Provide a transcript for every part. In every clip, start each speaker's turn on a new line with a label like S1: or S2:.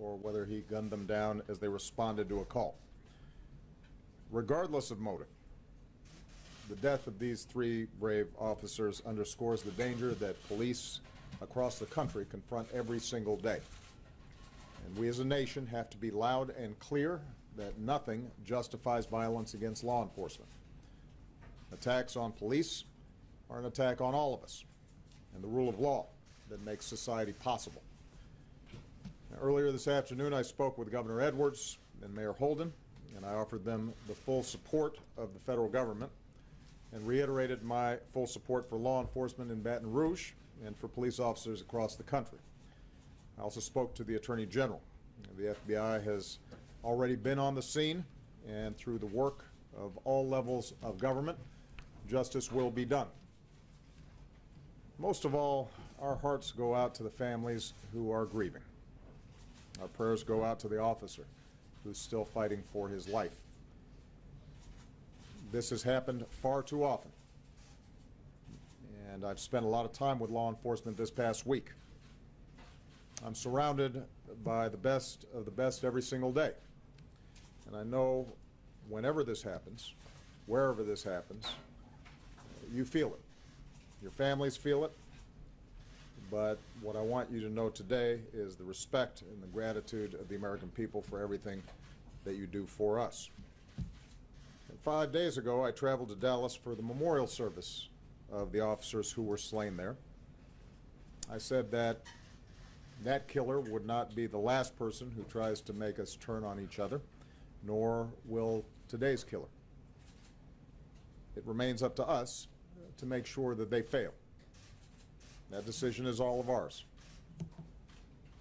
S1: or whether he gunned them down as they responded to a call. Regardless of motive, the death of these three brave officers underscores the danger that police across the country confront every single day. And we as a nation have to be loud and clear that nothing justifies violence against law enforcement. Attacks on police are an attack on all of us and the rule of law that makes society possible. Now, earlier this afternoon, I spoke with Governor Edwards and Mayor Holden, and I offered them the full support of the federal government and reiterated my full support for law enforcement in Baton Rouge and for police officers across the country. I also spoke to the Attorney General. The FBI has already been on the scene, and through the work of all levels of government, justice will be done. Most of all, our hearts go out to the families who are grieving. Our prayers go out to the officer who's still fighting for his life. This has happened far too often, and I've spent a lot of time with law enforcement this past week. I'm surrounded by the best of the best every single day, and I know whenever this happens, wherever this happens, you feel it. Your families feel it. But what I want you to know today is the respect and the gratitude of the American people for everything that you do for us. And 5 days ago, I traveled to Dallas for the memorial service of the officers who were slain there. I said that that killer would not be the last person who tries to make us turn on each other, nor will today's killer. It remains up to us to make sure that they fail. That decision is all of ours.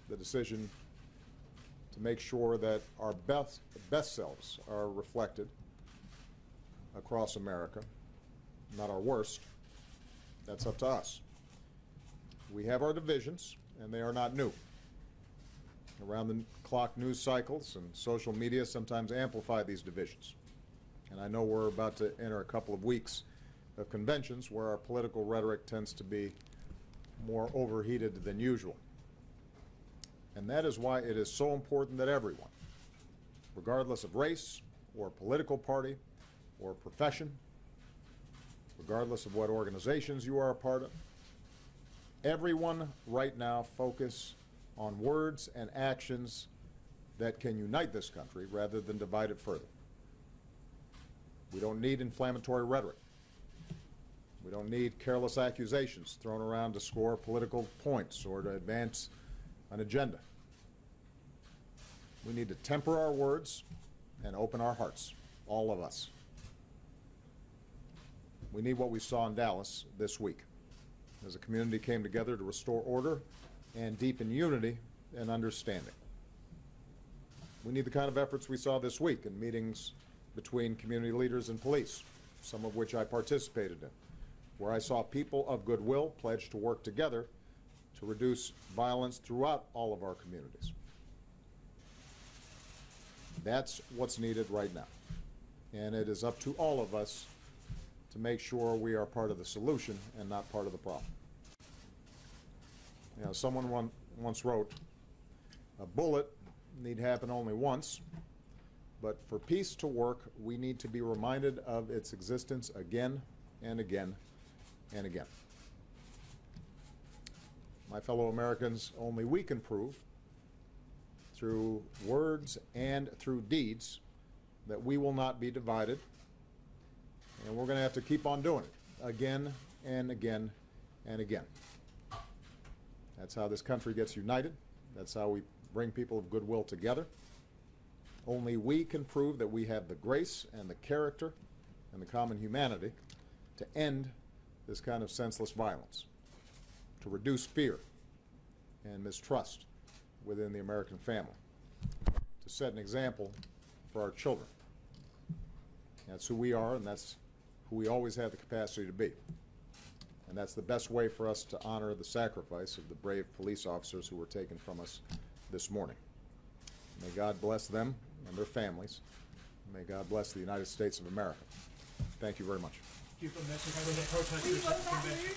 S1: The decision to make sure that our best selves are reflected across America, not our worst, that's up to us. We have our divisions, and they are not new. Around-the-clock news cycles and social media sometimes amplify these divisions. And I know we're about to enter a couple of weeks of conventions where our political rhetoric tends to be more overheated than usual. And that is why it is so important that everyone, regardless of race or political party or profession, regardless of what organizations you are a part of, everyone right now focus on words and actions that can unite this country rather than divide it further. We don't need inflammatory rhetoric. We don't need careless accusations thrown around to score political points or to advance an agenda. We need to temper our words and open our hearts, all of us. We need what we saw in Dallas this week, as a community came together to restore order and deepen unity and understanding. We need the kind of efforts we saw this week in meetings between community leaders and police, some of which I participated in, where I saw people of goodwill pledge to work together to reduce violence throughout all of our communities. That's what's needed right now. And it is up to all of us to make sure we are part of the solution and not part of the problem. You know, someone once wrote, "A bullet need happen only once, but for peace to work, we need to be reminded of its existence again and again and again." My fellow Americans, only we can prove through words and through deeds that we will not be divided, and we're going to have to keep on doing it again and again and again. That's how this country gets united. That's how we bring people of goodwill together. Only we can prove that we have the grace and the character and the common humanity to end this kind of senseless violence, to reduce fear and mistrust within the American family, to set an example for our children. That's who we are, and that's who we always have the capacity to be. And that's the best way for us to honor the sacrifice of the brave police officers who were taken from us this morning. May God bless them and their families. May God bless the United States of America. Thank you very much.
S2: Keep a message for the protesters at the convention.